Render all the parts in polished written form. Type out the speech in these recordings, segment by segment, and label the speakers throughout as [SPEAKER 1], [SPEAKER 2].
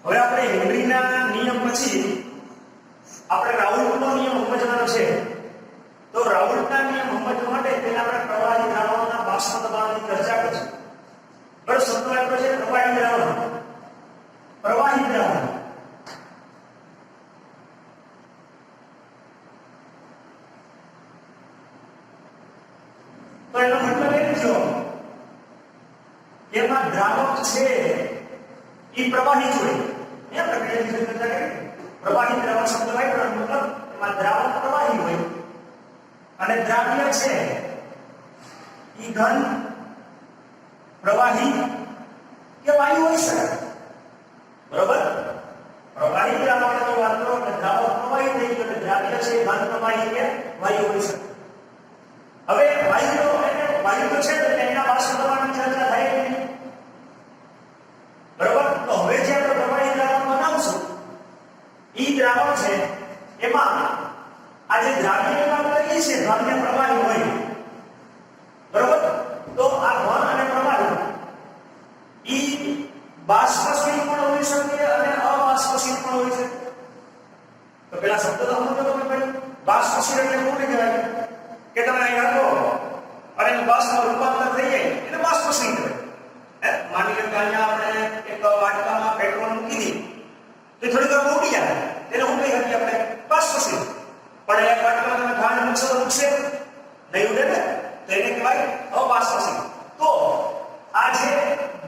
[SPEAKER 1] હવે આપણે હેનરીના નિયમ પછી આપણે રાઉલ્ટનો નિયમ સમજવાનો છે. તો રાઉલ્ટના નિયમ સમજવા માટે પહેલા આપણે પ્રવાહી દ્રાવણોના બાષ્પ દબાણની ચર્ચા કરીશું. બરાબર, શબ્દ આપ્યો છે પ્રવાહી દ્રાવણ. પ્રવાહી દ્રાવણ તો એનો મતલબ એ થયો કે એમાં દ્રાવક છે એ પ્રવાહી જ હોય. એમ પ્રક્રિયા વિશે ચર્ચા કરી. પ્રવાહી દ્રાવણ શબ્દ વાપરવાનો મતલબ એમાં દ્રાવક પ્રવાહી હોય અને દ્રાવ્ય છે એ ઘન, પ્રવાહી કે વાયુ હોઈ શકે. બરોબર, પ્રવાહી દ્રાવણની વાત કરો કે દ્રાવક પ્રવાહી થઈ ગયો એટલે દ્રાવ્ય છે ઘન, પ્રવાહી કે વાયુ હોઈ શકે. હવે વાયુ તો છે એટલે એના બાષ્પ દબાણની ચર્ચા થાય નહીં. બરોબર, તો હવે જે આપણે પ્રવાહી દ્રાવણ બનાવશું ઈ દ્રાવણ છે એમાં આ જે દ્રાવ્યની વાત કરીએ છીએ દ્રાવ્ય પ્રવાહી હોય. બરોબર, તો આ ઘન અને પ્રવાહી ઈ બાષ્પશીલ પણ હોઈ શકે અને અબાષ્પશીલ પણ હોઈ શકે. તો પેલા શબ્દ તો સમજો તમે ભાઈ. બાષ્પશીલ એટલે કોને કહેવાય કે તમે અહીં રાખો અને બાષ્પમાં રૂપાંતર થઈ જાય એટલે બાષ્પશીલ કહેવાય. માની લો કે અહીંયા આપણે એક વાટકામાં પેટ્રોલ મૂકી દીધું તો થોડી વાર ઉડી જાય તેને શું કહી શકીએ આપણે? બાષ્પશીલ. પણ એક વાટકામાં તમે ખાંડ મૂકશો તો ઉડશે નહીં, ઉડે ને, તો એને કહેવાય અબાષ્પશીલ. તો આ જે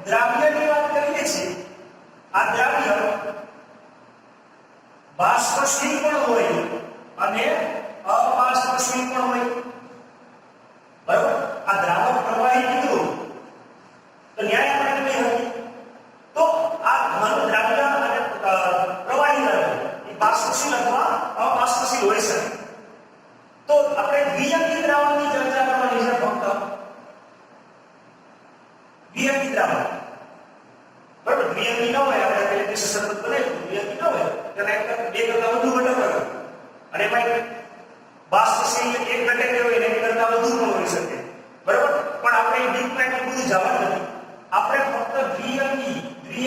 [SPEAKER 1] દ્રાવ્યની વાત કરીએ છીએ આ દ્રાવ્ય બાષ્પશીલ પણ હોય અને અબાષ્પશીલ પણ હોય. બરાબર, આ દ્રાવક પ્રવાહી કીધું તો ન્યાય આપણે કહી શકીએ તો આ ઘન દ્રાવ્ય અને પ્રવાહી દ્રાવ્ય એ બાષ્પશીલ અથવા અબાષ્પશીલ હોઈ શકે. તો આપણે દ્વિઅંકી દ્રાવણની ચર્ચા કરવાની છે. ફક્ત દ્વિઅંકી દ્રાવણ. બરાબર, દ્વિઅંકી ન હોય આપણે પેલે કે સતત બનાવ્યું દ્વિઅંકી ન હોય તેના બે કરતા વધુ ઘટક હોય અને એમાં બાષ્પશીલ એક ઘટક હોય એને એક કરતા વધુ પણ હોઈ શકે. બરાબર, પણ આપણે ડીપ પ્લાન્ટ બધું જવાનું નથી. આપણે ફક્ત દ્વિઅંકી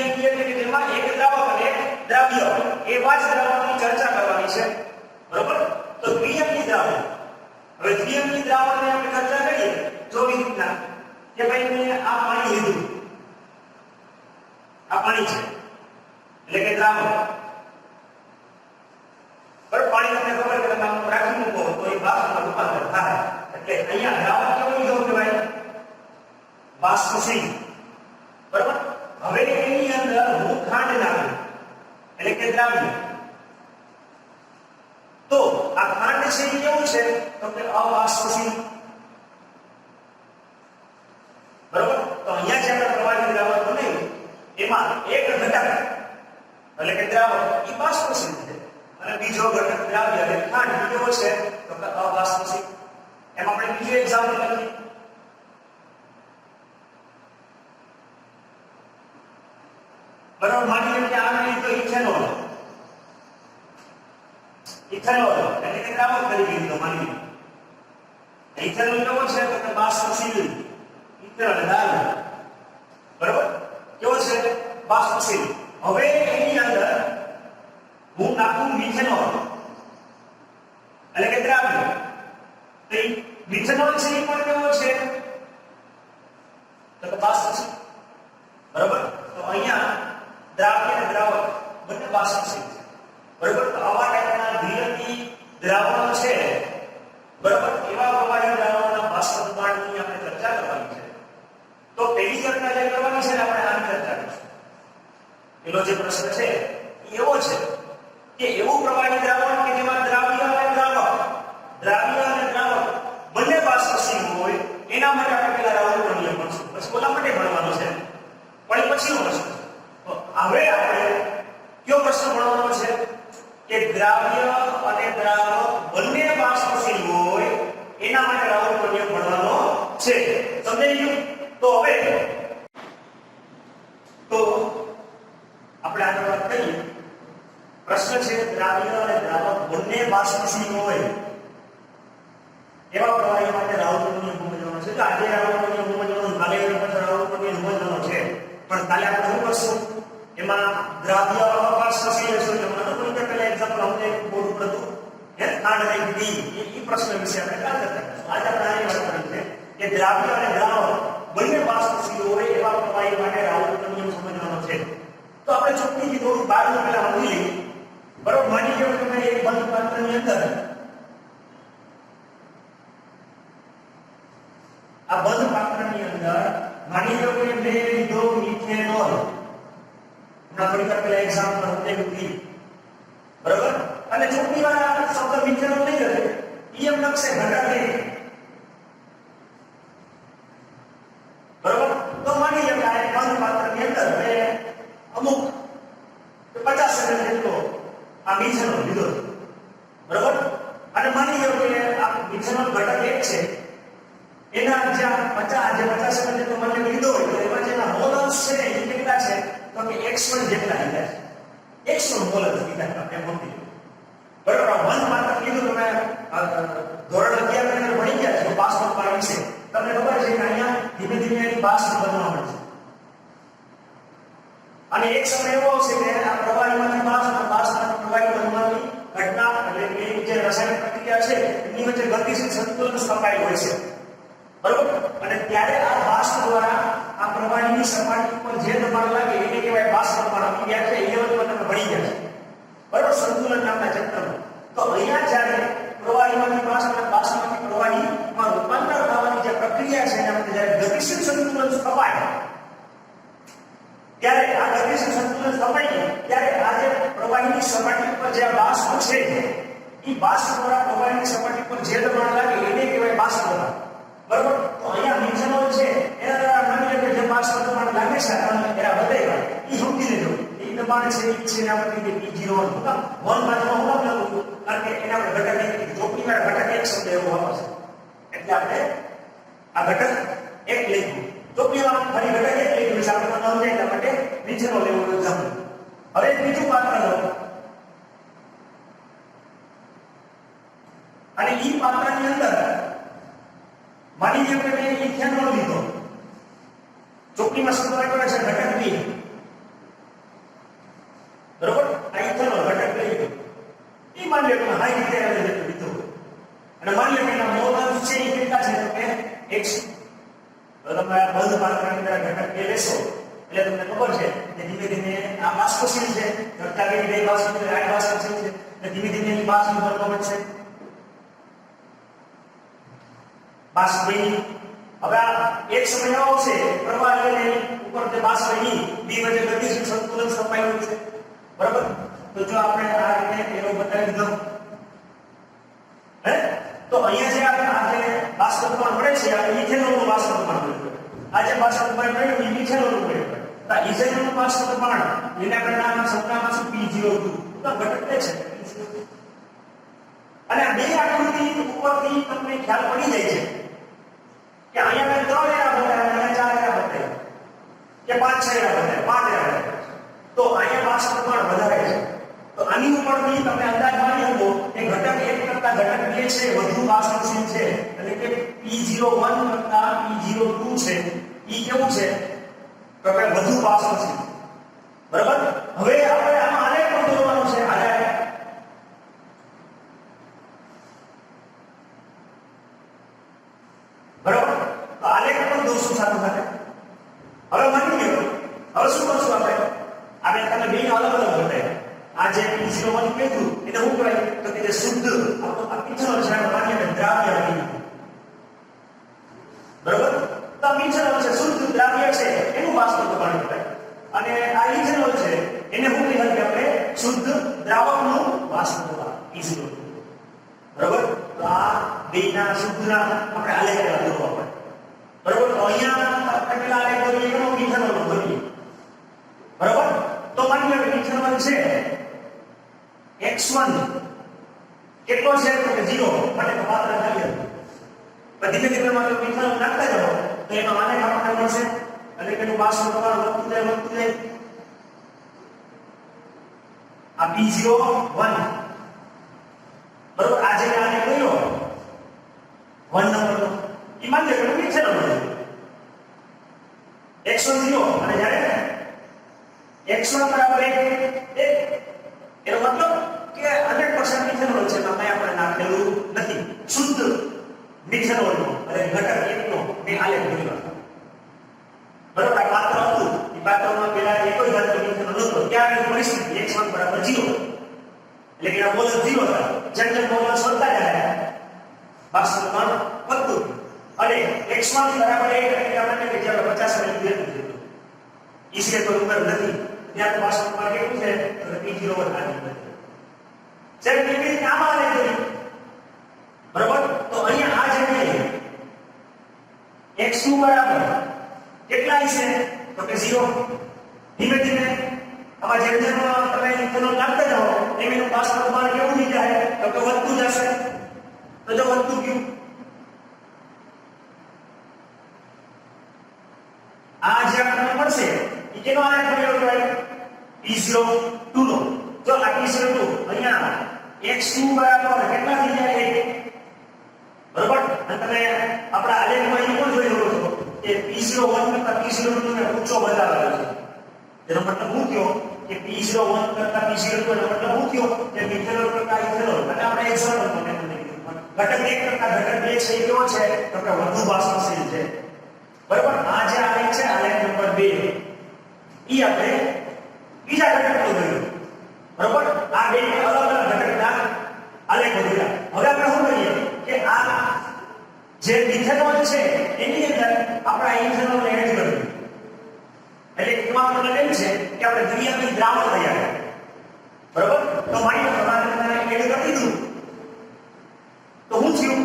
[SPEAKER 1] એટલે કે જેમાં એક દ્રાવક અને એક દ્રાવ્ય એવા જ દ્રાવણની ચર્ચા કરવાની છે. બરાબર, તો દ્વિઅંકી દ્રાવણ. હવે દ્વિઅંકી દ્રાવણની આપણે ચર્ચા કરીએ જો એ રીતના કે ભાઈ મેં આ પાણી લીધું, આ પાણી છે એટલે કે દ્રાવક. બરાબર, પાણી તમને ખબર કે તમે આમ રાખી મૂકો તો એ બાષ્પમાં રૂપાંતર થાય. એટલે અહીંયા દ્રાવક કેવું લીધું કહેવાય? બાષ્પશીલ. બરાબર, હવે એની અંદર હું ખાંડ નાખું એટલે કે દ્રાવ્ય. તો આ ખાંડ છે એ કેવું છે તો કે અબાષ્પશીલ. બરાબર, તો અહીંયા જે આપણે પ્રવાહી દ્રાવક બનાવ્યું એમાં એક ઘટક એટલે કે દ્રાવક એ બાષ્પશીલ છે અને બીજો ઘટક દ્રાવ્ય એટલે ખાંડ કેવો છે તો કે અબાષ્પશીલ. એમાં આપણે બીજું એક્ઝામ્પલ લખીએ. બરાબર, માની લો કે આ નહીં તો ઇથેનોલ. ઇથેનોલ એટલે કે દ્રાવક તરીકે લીધો માની લો. ઇથેનોલ કેવો છે તો કે બાષ્પશીલ. ઇથેનોલ દારૂ. બરાબર, કેવો છે? બાષ્પશીલ. હવે એની અંદર હું નાખું મિથેનોલ એટલે કે દ્રાવ્ય. તો મિથેનોલ છે એ પણ કેવો છે તો કે બાષ્પશીલ. બરાબર, તો અહીંયા દ્રાવ્ય અને દ્રાવક બંને બાષ્પશીલ છે. બરાબર, તો આવા ટાઈપના દ્વિઅંકી દ્રાવણો છે. બરાબર, એવા પ્રવાહી દ્રાવણોના બાષ્પ દબાણની આપણે ચર્ચા કરવાની છે. તો પહેલી ચર્ચા જે કરવાની છે આપણે આની ચર્ચા કરીશું. પેલો જે પ્રશ્ન છે એ એવો છે કે એવું પ્રવાહી દ્રાવણ કે જેમાં દ્રાવ્ય અને દ્રાવક બંને બાષ્પશીલ હોય એના માટે આપણે પહેલા રાઉલ્ટનો નિયમ ભણશું. પછી ઓલા માટે ભણવાનું છે પણ એ પછીનો પ્રશ્ન છે. તો હવે આપણે કયો પ્રશ્ન ભણવાનો છે કે દ્રાવ્ય અને દ્રાવક બંને બાષ્પશીલ હોય એના માટે રાઉલ્ટનો નિયમ ભણવાનો છે. સમજાઈ ગયું? તો હવે આપણે આગળ વાત કરીએ. પ્રશ્ન છે દ્રાવ્ય અને દ્રાવક બંને બાષ્પશીલ હોય એવા પ્રવાહી માટે રાઉલ્ટનો નિયમ સમજવાનો છે. તો આજે રાઉલ્ટનો નિયમ સમજવાનો, કાલે રાઉલ્ટનો નિયમ સમજવાનો છે. પણ કાલે આપણે શું કરશું એમાં દ્રાવ્ય અપારસી લેશો એટલે મને કોઈ કે પહેલા એક્ઝામ્પલ અમને બોર્ડ ઉપર હતું કે ખાંડ અને ઘી એ પ્રશ્ન વિશે આપણે વાત કરતા આજે આપણે આની વાત કરી છે કે દ્રાવ્ય અને દ્રાવક બંને બાષ્પશીલ હોય એવા પ્રવાહી માટે રાઉલનો નિયમ સમજવાનો છે તો આપણે ચોખ્ખી થોડું બહારનું પહેલા સમજી લઈએ બરોબર માની લો કે એક બંધ પાત્રની અંદર આ બંધ પાત્રની અંદર માની લો કે મેં લીધો મિથેનોલ ના થોડી વાર પહેલા એક્ઝામ્પલ આપણે લીધી બરોબર અને ચોખ્ખી વાર આ શબ્દ મિથેનોલ નહીં કરે એમ લખશે ઘટક એક બરોબર તો માની લો કે આ બંધ પાત્રની અંદર મેં અમુક 50 સેકન્ડ જેટલો આ મિથેનોલ લીધો બરોબર અને માની લો કે આ મિથેનોલ ઘટક એક છે એના જ્યાં 50 સેકન્ડ જેટલો મને લીધો હોય તો એમાં જેના મોલ્સ છે એ કેટલા છે તો કે x1 જેટલા લીધા છે x1 મોલ્સ લીધા આપણે મોટી બરોબર વન માત્ર કીધું તમે ધોરણ 11 ની અંદર ભણી ગયા છો બાષ્પ પાણી છે તમને ખબર છે કે અહીંયા ધીમે ધીમે એની બાષ્પ બનવા મળે છે અને એક સમય એવો આવશે કે આ પ્રવાહીમાંથી બાષ્પમાંથી પ્રવાહી બનવાની ઘટના એટલે કે જે રાસાયણિક પ્રક્રિયા છે એની વચ્ચે ગતિશીલ સંતુલન સ્થપાયેલું હોય છે બરોબર અને ત્યારે આ બાષ્પ દ્વારા આ પ્રવાહીની સપાટી ઉપર જે દબાણ લાગે એને કહેવાય બાષ્પ દબાણ આપી ગયા છે 11 માં તમે ભણી ગયા છે બરોબર સંતુલન નામના ચેપ્ટરમાં તો અહીંયા જ્યારે પ્રવાહીમાંથી બાષ્પ અને બાષ્પમાંથી પ્રવાહીમાં રૂપાંતર થવાની જે પ્રક્રિયા છે એના માટે જ્યારે ગતિશીલ સંતુલન સ્થપાય ત્યારે આ ગતિશીલ સંતુલન સ્થપાય ત્યારે આ જે પ્રવાહીની સપાટી ઉપર જે બાષ્પ છે એ બાષ્પ દ્વારા પ્રવાહીની સપાટી પર જે દબાણ લાગે એને કહેવાય બાષ્પ દબાણ બરોબર તો અહીંયા મિથેનોલ છે એના દ્વારા માની લો કે જે બાષ્પ દબાણ લાગે છે એના વધેવા એ સમજી લેજો એ દબાણ છે એ છે એના પરથી P01 હુકમ 1 બાજુમાં હું નામ લખું કારણ કે એના પર ઘટક એક ચોપડી માં ઘટક એક શબ્દ એવો આવશે એટલે આપણે આ ઘટક એક લઈશું ચોપડીમાં ફરી ઘટક એક લઈશું એટલે આપણે નામ જાય એટલા માટે મિથેનોલ લેવું એક્ઝામ્પલ હવે બીજું પાત્ર લો અને ઈ પાત્રની અંદર માની લો કે મેં ઇથેનોલ લીધો ચોપડીમાં શબ્દ લખ્યો છે ઘટક બી બરોબર આ ઇથેનોલ ઘટક લીધો ઈ માની લો કે હાઈ રીતે લીધો અને માની લો કે એના મોલ્સ છે એ કેટલા છે તો કે x તો તમે આ બંધ પાત્રની અંદર ઘટક કે લેશો એટલે તમને ખબર છે કે ધીમે ધીમે આ બાષ્પશીલ છે ઘટક કે બે બાષ્પશીલ છે 8 બાષ્પશીલ છે એટલે ધીમે ધીમે એની બાષ્પ બનવા મળશે બાષ્પ બની હવે આ એક સમય આવશે પ્રવાહ લઈને ઉપર જે બાષ્પ બની બે વચ્ચે ગતિશીલ સંતુલન સ્થપાયેલું છે બરાબર તો જો આપણે આ રીતે એરો બતાવી દીધો હે તો અહીંયા જે આપણે આ જે બાષ્પ દબાણ મળે છે આ ઇથેનોલનું બાષ્પ દબાણ મળે આ જે બાષ્પ દબાણ મળ્યું એ ઇથેનોલનું મળે તો ઇથેનોલનું બાષ્પ દબાણ એના કરતાં શબ્દમાં શું P02 તો ઘટક છે અને આ બે આકૃતિ ઉપરથી તમને ખ્યાલ પડી જાય છે કે અહીંયા મેં 3 એરા બતાવ્યા અને 4 એરા બતાવ્યા કે 5 6 એરા બતાવ્યા 5 એરા બતાવ્યા તો અહીંયા બાષ્પ દબાણ વધારે છે તો આની ઉપરથી તમે અંદાજ માની શકો કે ઘટક 1 કરતા ઘટક 2 છે વધુ બાષ્પશીલ છે એટલે કે P01 કરતા P02 છે ઈ કેવું છે તો કે વધુ બાષ્પશીલ બરાબર હવે આપણે આમાં આલેખ પણ દોરવાનો છે આલેખ બરાબર તો આલેખ પણ દોરશું સાથે સાથે હવે માની લો હવે શું કરશું આપણે તમે બે અલગ અલગ બતાવ્યા આ જે P01 કીધું એને શું કહેવાય તો કે જે શુદ્ધ આપણો મિથેનોલ છે માન્ય કે દ્રાવ્ય કહીએ બરાબર તો મિથેનોલ છે શુદ્ધ દ્રાવ્ય છે એનું બાષ્પ દબાણ કહેવાય અને આ ઇથેનોલ છે એને શું કહેવાય કે આપણે શુદ્ધ દ્રાવકનું બાષ્પ દબાણ E0 બરાબર તો આ બેના શુદ્ધના આપણે આલેખ દોરવા પડે બરાબર તો અહીંયા પેલા આલેખ દોરીએ કે મિથેનોલ દોરીએ બરાબર તો માની લો કે મિથેનોલ છે x1 કેટલો છે તો કે 0 માટે તો માત્ર ખાલી હતી ધીમે ધીમે માત્ર મિથેનોલ નાખતા જાઓ તો એનો આલેખ આપણને મળશે એટલે કે એનું બાષ્પ દબાણ વધતું જાય આ P01 બરોબર આ જે આને કયો 1 નંબરનો ઈ માની લો કે મિથેનોલ x1 0 અને જ્યારે x1 બરાબર 1 એનો મતલબ કે 100% મિથેનોલ છે એમાં કઈ આપણે નાખેલું નથી શુદ્ધ મિથેનોલનો અને ઘટક એકનો મેં આલેખ કર્યો બરાબર આ પાત્ર હતું એ પાત્રમાં પેલા એકજ ધાતુ મિથેનોલ હતો ત્યારે પરિસ્થિતિ x1 બરાબર 0 એટલે કે આ મોલ 0 હતા જેમ જેમ મોલ વધતા જાય બાષ્પનું પ્રમાણ વધતું અને x1 બરાબર 1 એટલે આપણે કે જ્યારે 50 મિલી લીધું ઈસે તો ઉપર નથી ત્યાં તો બાષ્પનું પ્રમાણ કેટલું છે તો p0 વધારે જેમ કે આમાં લઈ ગયું બરાબર તો અહીંયા આ જે x2 બરાબર કેટલા છે તો કે 0 ધીમે ધીમે આમાં જેમ જેમ તમે ઇથેનોલ નાખતા જાઓ એમ એનું બાષ્પનું પ્રમાણ કેવું થઈ જાય તો કે વધતું જશે તો જો વધતું ગયું આ જે આપણને મળશે એ કેનો આલેખ બન્યો કહેવાય p02 નો જો આ p02 અહીંયા x2 બરાબર કેટલા થઈ જાય 1 બરાબર અને તમે આપણા આલેખમાં એ પણ જોઈ શકો છો કે p01 કરતા p02 ને ઊંચો બતાવેલો છે તેનો મતલબ શું થયો કે p01 કરતા p02 નો મતલબ શું થયો કે મિથેનોલ કરતા ઇથેનોલ અને આપણે એક્ઝામ્પલ મને ઘટક 1 કરતા ઘટક 2 છે કેવો છે તો કે વધુ બાષ્પશીલ છે બરાબર આ જે આલેખ છે આલેખ નંબર 2 ઈ આપણે બીજા ઘટકનો જોયો બરાબર આ બે અલગ અલગ ઘટકના આલેખ જોયા હવે આપણે શું કરીએ કે આ જે મિથેનોલ છે એની અંદર આપણે ઇથેનોલ એડ કરીએ એટલે એમાં મતલબ એમ છે કે આપણે દ્વિઅંગી દ્રાવણ તૈયાર કરીએ બરાબર તો માની લો તમારે એડ કરી દીધું તો શું થયું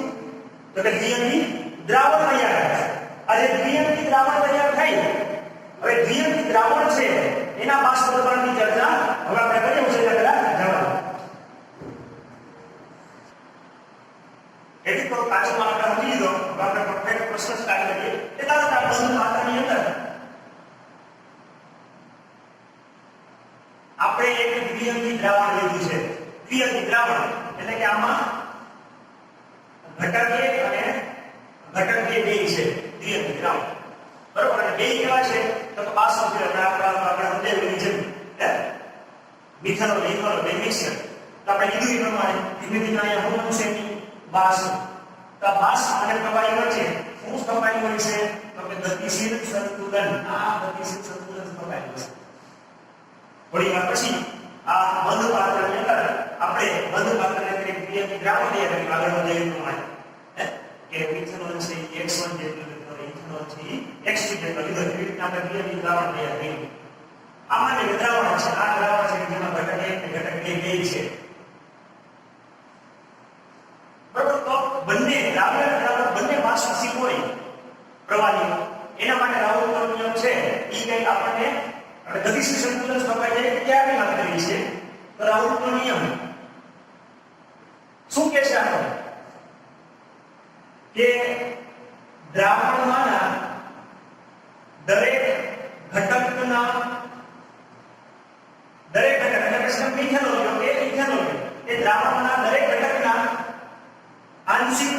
[SPEAKER 1] તો કે દ્વિઅંગી દ્રાવણ તૈયાર થાય આ જે દ્વિઅંગી દ્રાવણ તૈયાર થાય હવે દ્વિઅંગી દ્રાવણ છે એના બાષ્પ દબાણની ચર્ચા હવે આપણે કરીએ છે પહેલા જવાબ એટલે તો કાચો આપણે સમજી લીધો હવે આપણે પરફેક્ટ પ્રશ્ન સ્ટાર્ટ કરીએ એ તરત આ બંધ પાત્રની અંદર આપણે એક દ્વિઅંગી દ્રાવણ લીધું છે દ્વિઅંગી દ્રાવણ એટલે કે આમાં ઘટક 1 અને ઘટક 2 બે છે દ્વિઅંગી દ્રાવણ બરાબર અને બે કેવા છે તો બાષ્પ છે આપણે સમજાવી છે મિથેનોલ ઇથેનોલ બે મિક્સર તો આપણે કીધું એ પ્રમાણે ધીમે ધીમે અહીંયા શું છે બાષ્પ તો બાષ્પ અને પ્રવાહી વચ્ચે શું સ્થપાઈ હોય છે તો કે ગતિશીલ સંતુલન આ ગતિશીલ સંતુલન સ્થપાઈ હોય છે થોડી વાર પછી આ બંધ પાત્રની અંદર આપણે બંધ પાત્રને એક દ્વિઅંગી દ્રાવણ તૈયાર કરી આગળ વધે પ્રમાણે કે મિથેનોલ છે x1 જેટલું ઇથેનોલ છે x2 જેટલું લીધો એ રીતે આપણે દ્વિઅંગી દ્રાવણ તૈયાર કર્યું આમાં જે દ્રાવણ છે આ દ્રાવણ છે જેમાં ઘટક 1 અને ઘટક 2 બે છે બરાબર તો બંને દ્રાવણ બંને બાષ્પશીલ હોય પ્રવાહી એના માટે રાઉલનો નિયમ છે એ કંઈક આપણને ગતિશીલ સંતુલન સ્થપાઈ જાય ક્યારે વાત કરી છે તો રાઉલનો નિયમ શું કહે છે આપણે કે દ્રાવણમાંના દરેક ઘટકના દરેક ઘટક એટલે કે મિથેનોલ કે ઇથેનોલ એ દ્રાવણના દરેક ઘટકના આંશિક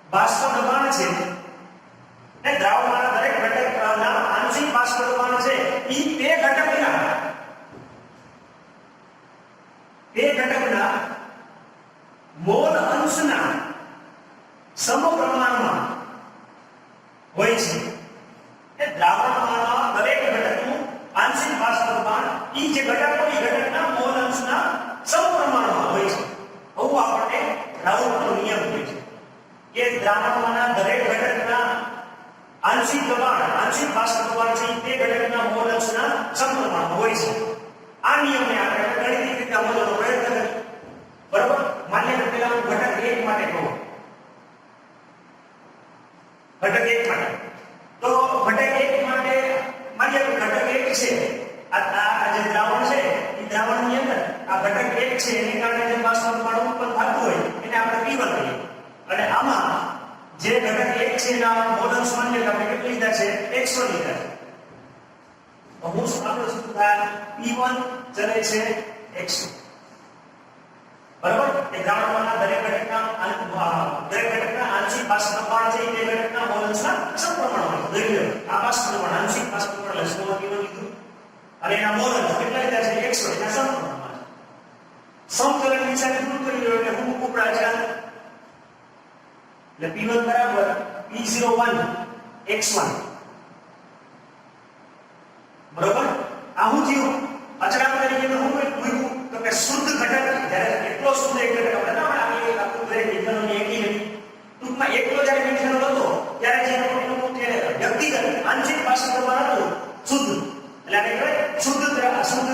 [SPEAKER 1] બાષ્પ દબાણ છે એ દ્રાવણના દરેક ઘટકના આંશિક બાષ્પ દબાણ છે ઈ તે ઘટકના મોલ અંશના સમપ્રમાણમાં હોય છે એ દ્રાવણમાંના દરેક ઘટકનું આંશિક બાષ્પ દબાણ ઈ જે ઘટક હોય ઘટકના મોલ અંશના સમપ્રમાણમાં હોય છે આવું આપણને રાઉલનો નિયમ કહે છે કે દ્રાવણમાંના દરેક ઘટકના આંશિક દબાણ આંશિક બાષ્પ દબાણ છે તે ઘટકના મોલ અંશના સમપ્રમાણમાં હોય છે આ નિયમને આપણે ગણિતિક રીતે સમજવાનો પ્રયત્ન કરીએ બરાબર માન્ય કે પેલા હું ઘટક 1 માટે કહું ઘટક 1 માટે તો ઘટક 1 માટે માન્ય કે ઘટક 1 છે આ જે દ્રાવણ છે એ દ્રાવણની અંદર આ ઘટક 1 છે એને કારણે જે બાષ્પ દબાણ ઉત્પન્ન થતું હોય એને આપણે P1 કહીએ અને આમાં જે ઘટક 1 છે એના મોલ અંશ માન્ય કે આપણે કેટલી લીધા છે 100 લીધા છે તો હું શું આપણો સૂત્ર P1 ચલે છે 100 બરાબર એ દ્રાવણમાંના દરેક ઘટકના આંશિક બાષ્પ પ્રમાણ છે એ ઘટકના મોલ્સના સમપ્રમાણમાં લઈ લો આ બાષ્પ પ્રમાણ આંશિક બાષ્પ પ્રમાણ લસમો કિલો લીધું અને એના મોલ્સ કેટલા લીધા છે 100 એના સમપ્રમાણમાં સમતોલન નિશાની દૂર કરી લો એટલે હું ઉપરા છે એટલે P1 બરાબર P01 x1 બરોબર આ હું થયું અચળાંક તરીકે હું મૂક્યું તો કે શુદ્ધ ઘટક જ્યારે એટલો શુદ્ધ એક ઘટક આપણે ના આપણે આખું દરેક વિજ્ઞાનોની એકી હતી ટૂંકમાં એકલો જ્યારે વિજ્ઞાનો હતો ત્યારે જે આપણને કે વ્યક્તિગત આંશિક બાષ્પ પ્રમાણ હતું શુદ્ધ એટલે આને કહેવાય શુદ્ધ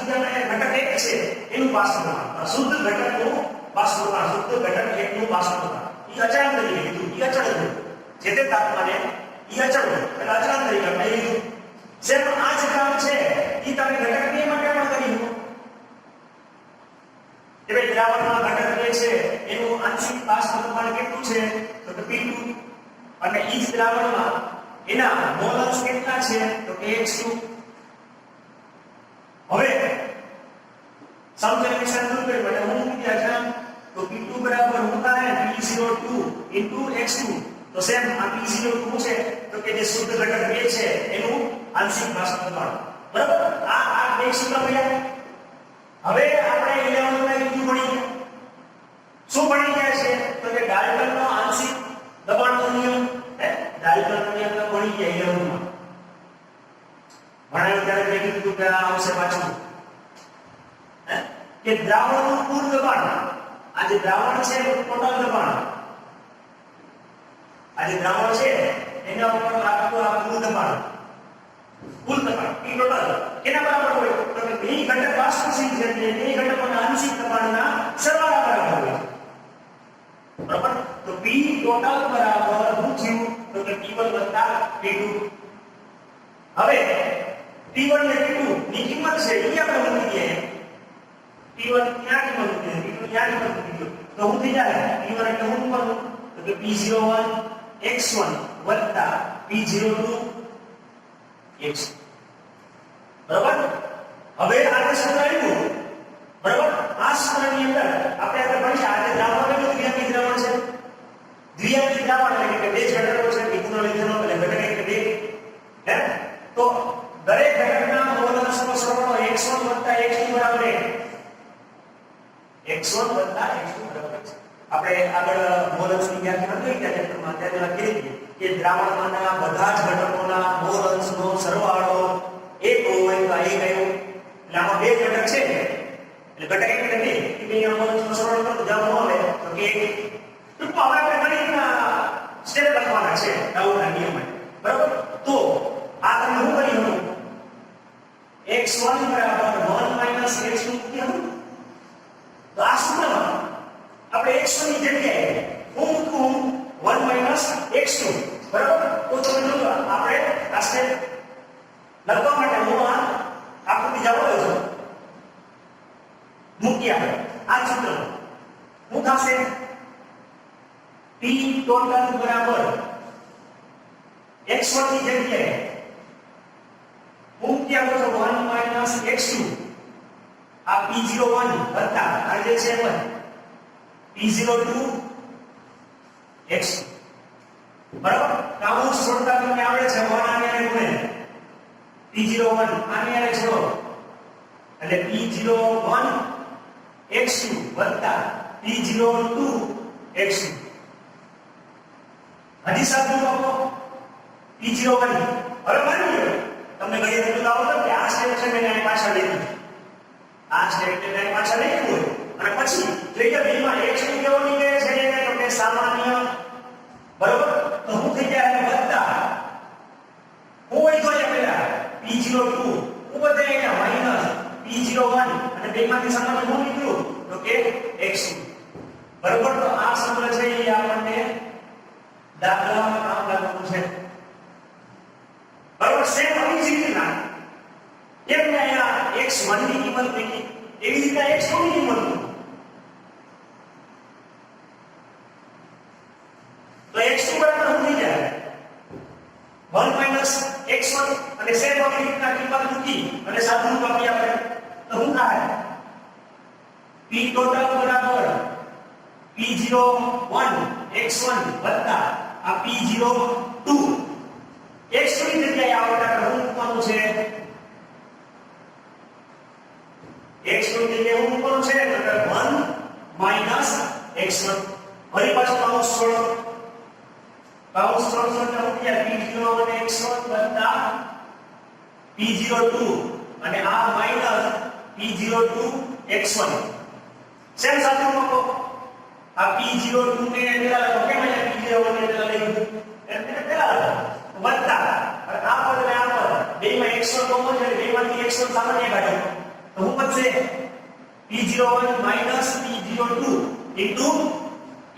[SPEAKER 1] ઘટક એક છે એનું બાષ્પ પ્રમાણ શુદ્ધ ઘટકનું બાષ્પ પ્રમાણ શુદ્ધ ઘટક એકનું બાષ્પ પ્રમાણ એ અચળાંક તરીકે લીધું એ અચળ હતું જે તે તાપમાને એ અચળ હતું એટલે અચળાંક તરીકે આપણે લીધું સેમ આ જ કામ છે એ તમે ઘટકની માટે પણ કરી શકો કે ભાઈ દ્રાવણમાં ઘટક જે છે એનું આંશિક બાષ્પ પ્રમાણ કેટલું છે તો કે P2 અને એ જ દ્રાવણમાં એના મોલ્સ કેટલા છે તો કે H2 હવે સમતલ નિશાન દૂર કરી માટે હું મૂકી આજામ તો P2 બરાબર હું થાય P02 x2 તો સેમ આ P02 છે તો કે જે શુદ્ધ ઘટક બે છે એનું આંશિક બાષ્પ પ્રમાણ બરાબર આ બે સૂત્ર મળ્યા હવે આપણે 11 માં બીજું ભણી ગયા શું ભણી ગયા છે તો કે ડાલ્ટનનો આંશિક દબાણનો નિયમ ડાલ્ટનનો નિયમ તો ભણી ગયા 11 માં ભણાવ્યું ત્યારે મેં કીધું કે આ આવશે પાછું કે દ્રાવણનું કુલ દબાણ આ જે દ્રાવણ છે એનું ટોટલ દબાણ આ જે દ્રાવણ છે એના ઉપર આખું આ કુલ દબાણ P total કેના બરાબર હોય તો કે બે ઘટક બાષ્પશીલ છે એટલે બે ઘટકોના આંશિક દબાણના સરવાળા બરાબર હોય બરાબર તો P total બરાબર શું થયું તો કે P1 P2 હવે P1 અને P2 ની કિંમત છે એ આપણે મૂકી દઈએ P1 ક્યાં કિંમત મૂકી દઈએ P2 ક્યાં કિંમત મૂકી દઈએ તો શું થઈ જાય P1 એટલે શું મૂકવાનું તો કે P01 x1 P02 x બરાબર હવે આ સૂત્ર આવ્યું બરાબર આ સૂત્રની અંદર આપણે આગળ ભણીએ આ જે દ્રાવણ એટલે દ્વિઆંકી દ્રાવણ છે દ્વિઆંકી દ્રાવણ એટલે કે બે જ ઘટકો છે ઇથેનોલ ઇથેનોલ એટલે ઘટક એટલે બે હે તો દરેક ઘટકના મોલ્સનો સરવાળો x1 x2 બરાબર 1 x1 x2 બરાબર 1 આપણે આગળ મોલ્સની વ્યાખ્યા કરી ગયા ચેપ્ટરમાં ત્યારે લખી દીધી કે દ્રાવણમાંના બધા જ ઘટકોના મોલ્સનો સરવાળો એક હોય તો એક આવ્યો એટલે આમાં બે ઘટક છે એટલે ઘટક એટલે બે કે બે મોલ્સનો સરવાળો કરતો જવાબ આવે તો કે ટૂંકમાં હવે આપણે ગણિતના સ્ટેપ લખવાના છે ડાઉટના નિયમમાં બરાબર તો આ તમે શું કરી શકો x1 બરાબર 1 x2 કેમ તો આ સૂત્રમાં આપણે x1 ની જગ્યાએ હું મૂકું 1 x2 બરાબર તો તમે જોજો આપણે આ સ્ટેપ લખવા માટે હું આ આકૃતિ જાવ છું મૂકી આપણે આ સૂત્રમાં હું થશે P total બરાબર x1 ની જગ્યાએ હું ક્યાં કહું છું 1 x2 આ P01 વત્તા આ જે છે P02 x બરાબર કાઉન્સ છોડતા તમને આવડે છે 1 આને ગુણે P01 આને આને છોડો એટલે P01 x2 વત્તા P02 x2 હજી સાદું આપો P01 હવે માની લો તમને ગણિત એટલું આવડે કે આ સ્ટેપ છે મેં આની પાછળ લીધું આ સ્ટેપ ને આની પાછળ લીધું હોય અને પછી જોઈએ બેમાં x2 કેવો નીકળે છે એને તો કે સામાન્ય બરોબર તો હું થઈ જાય વત્તા હું હોય તો પેલા P02 ઉપર જાય માઈનસ P01 અને બેમાંથી સામાન્ય શું નીકળ્યું તો કે x2 બરોબર તો આ સૂત્ર છે એ આપણને દાખલામાં કામ લાગતું છે બરોબર સેમ આવી જ રીતના એમ ને અહીંયા x1 ની કિંમત મૂકી એવી રીતે x2 ની કિંમત મૂકી તો x2 બરાબર શું થઈ જાય 1 x1 અને સેમ આવી રીતના કિંમત મૂકી અને સાદું આપી આપણે તો શું થાય P total બરાબર P01 x1 વત્તા આ P02 x2 ની જગ્યાએ આ વટાકર હું મૂકવાનું છે x2 ની જગ્યાએ હું મૂકવાનું છે એટલે 1 - x1 ફરી પાછું કૌંસ છોડો કૌંસ છોડો એટલે હું ત્યાં P01 x1 વત્તા P02 અને આ માઈનસ P02 x1 સેમ સાથે મૂકો આ P02 ને પેલા લખો કેમ અહીંયા P01 ને પેલા લઈ લીધું એટલે પેલા વત્તા અને આ પદ ને આ પદ બેમાં x1 કોમન છે બેમાંથી x1 સામાન્ય કાઢો તો હું બચશે P01 P02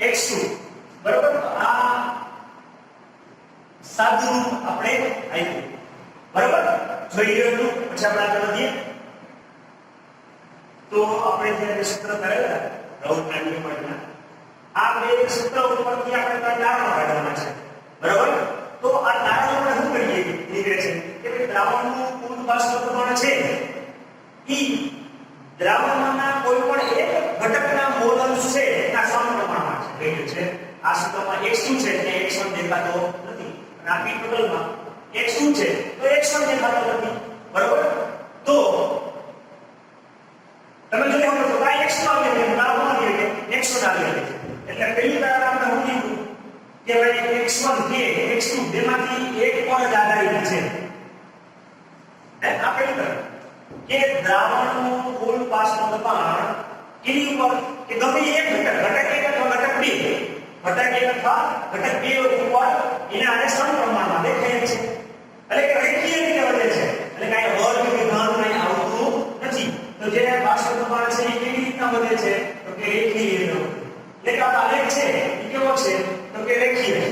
[SPEAKER 1] x2 બરોબર આ સાદું આપણે આપ્યું બરોબર જોઈ લો પછી આપણે આગળ વધીએ તો આપણે જે સૂત્ર કરેલા રાઉન્ડ મેથડના આ બે સૂત્ર ઉપરથી આપણે તારણો કાઢવાના છે બરોબર તો આ તારણો આપણે શું કરીએ ઇન્ટિગ્રેશન કે ભાઈ દ્રાવણનું કુલ બાષ્પ પ્રમાણ છે ઈ દ્રાવણમાંના કોઈ પણ એક ઘટકના મોલ અંશ છે એના સમપ્રમાણમાં છે કહ્યું છે આ સૂત્રમાં x2 છે એટલે x1 દેખાતો નથી અને આ p ટોટલમાં x2 છે તો x1 દેખાતો નથી બરોબર તો તમે જો એમ તો આ x2 આવી ગયો દ્રાવણ આવી ગયો x1 આવી ગયો એટલે પહેલી વાર આપણે શું કીધું કે ભાઈ x1 કે x2 બેમાંથી એક પર જ આધારિત છે આ પહેલી વાર કે દ્રાવણનું કુલ બાષ્પ દબાણ કેની ઉપર કે ગમે એક ઘટક એક અથવા ઘટક બે ઘટક એક અથવા ઘટક બે ઉપર એને આને સમપ્રમાણમાં દેખાય છે એટલે કે રેખીય રીતે વધે છે એટલે કાંઈ વર્ગ કે ઘન નહીં આવતું નથી તો જે બાષ્પ દબાણ છે એ કેવી રીતના વધે છે તો કે રેખીય રીતે એટલે કે આ આલેખ છે એ કેવો છે તો કે રેખીય છે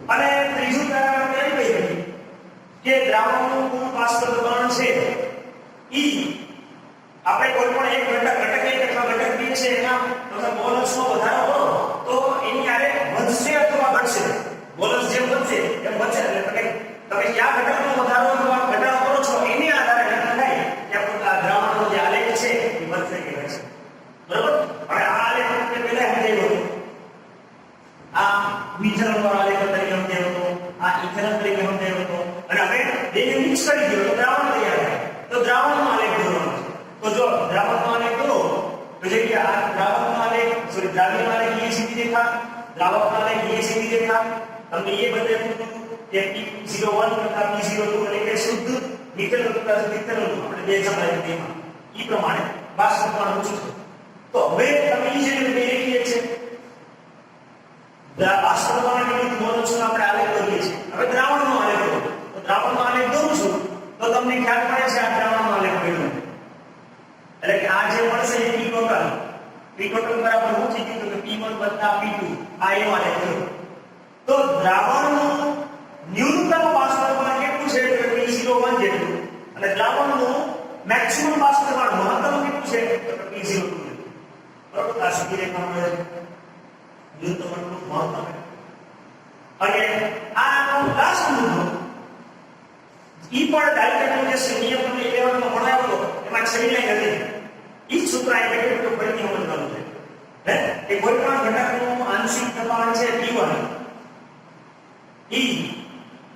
[SPEAKER 1] અને ત્રીજું કારણ આપણે એ કહી કે દ્રાવણનું કુલ બાષ્પ દબાણ છે ઈ આપણે કોઈ પણ એક ઘટક એક અથવા ઘટક બે છે એના તમે મોલસનો વધારો કરો તો એની આરે વધશે અથવા ઘટશે મોલસ જેમ વધશે એમ વધશે એટલે તમે કયા ઘટકનો વધારો અથવા ઘટાડો કરો છો એની આધારે નક્કી થાય કે આ દ્રાવણનો જે આલેખ છે એ વધશે કે ઘટશે બરાબર હવે આ આલેખ આપણે પહેલા સમજાવ્યો હતો આ મિથેનોલ વાળો આલેખ તરીકે સમજાવ્યો હતો આ ઇથેનોલ તરીકે સમજાવ્યો હતો અને હવે બેને મિક્સ કરી દીધો તો દ્રાવણ તૈયાર થાય તો દ્રાવણનો આલેખ દોરવાનો છે તો જો દ્રાવણનો આલેખ દોરો તો જે કે આ દ્રાવકનો આલેખ સોરી દ્રાવ્યનો આલેખ ये सीधी रेखा द्रावकનો आलेख ये सीधी रेखा हमने ये बताया कि P01 तथा P02 એટલે કે શુદ્ધ મિથેનોલ તથા મિથેનોલ આપણે બે સમજાવી તેમાં ઈ પ્રમાણે બાષ્પ દબાણ ઊંચું છે તો હવે તમે ઈ જે બે રેખીય છે બાષ્પ દબાણ વિરુદ્ધ મોલસનો આપણે આલેખ દોરીએ છીએ હવે દ્રાવણનો આલેખ દોરો તો દ્રાવણનો આલેખ દોરું છું તો તમને ખ્યાલ પડે છે આ દ્રાવણનો આલેખ કયો એટલે કે આ જે મળશે એ p ટોટલ બરાબર શું થઈ ગયું તો p1 p2 આ એવો આલેખ થયો તો દ્રાવણનું ન્યૂનતમ બાષ્પ દબાણ કેટલું છે તો P01 જેટલું અને દ્રાવણનું મેક્સિમમ બાષ્પ દબાણ મહત્તમ કેટલું છે તો P02 બરાબર આ સીધી રેખા મળે છે ન્યૂનતમ એટલું મહત્તમ અને આ લાસ્ટ મુદ્દો ઈ પણ ડાયરેક્ટનો જે નિયમ તમને 11 માં ભણાવ્યો એમાં છેલ્લી લાઈન હતી ઈ સૂત્ર એટલે કે ફરીથી સમજવાનું છે કે કોઈ પણ ઘટકનું આંશિક દબાણ છે P1 ઈ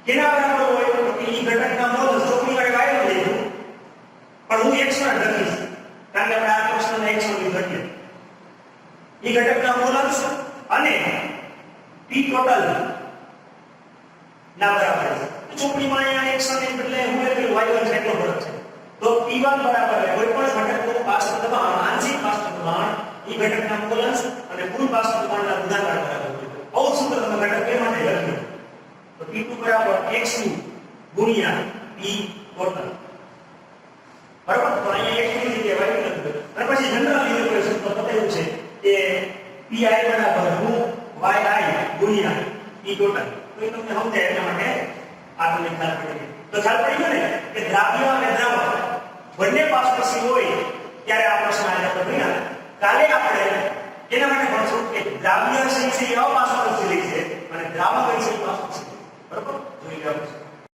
[SPEAKER 1] કેના બરાબર હોય તો કે ઈ ઘટકના મોલ ચોકડી વાળી વાયર લઈશું પણ હું x1 લખીશ કારણ કે આપણે આ પ્રશ્નને x1 લખીએ ઈ ઘટકના મોલ અંશ અને p ટોટલ ના બરાબર છે ચોકડીમાં અહીંયા x1 ને બદલે હું લખેલું y1 છે એટલો ફરક છે તો P1 બરાબર કોઈ પણ ઘટકનું બાષ્પ દબાણ આંશિક બાષ્પ દબાણ ઈ ઘટકના મોલ અંશ અને કુલ બાષ્પ દબાણના ગુણાકાર બરાબર હોય આવું સૂત્ર તમે ઘટક બે માટે લખ્યું તો P2 બરાબર x2 ગુણ્યા p ટોટલ બરાબર તો અહીંયા x ની જગ્યાએ y લખ્યું અને પછી જનરલ રીતે સૂત્ર બતાવ્યું છે કે pi બરાબર હું yi ગુણ્યા p ટોટલ તો એ તમને સમજાય એટલા માટે આ તમને ખ્યાલ પડી તો ખ્યાલ પડી ગયો ને કે દ્રાવ્ય અને દ્રાવક બંને બાષ્પશીલ હોય ત્યારે આ પ્રશ્ન આજે ભણ્યા કાલે આપણે એના માટે ભણશું કે દ્રાવ્ય છે એ અબાષ્પશીલ છે અને દ્રાવક છે એ બાષ્પશીલ બરાબર જોઈ લો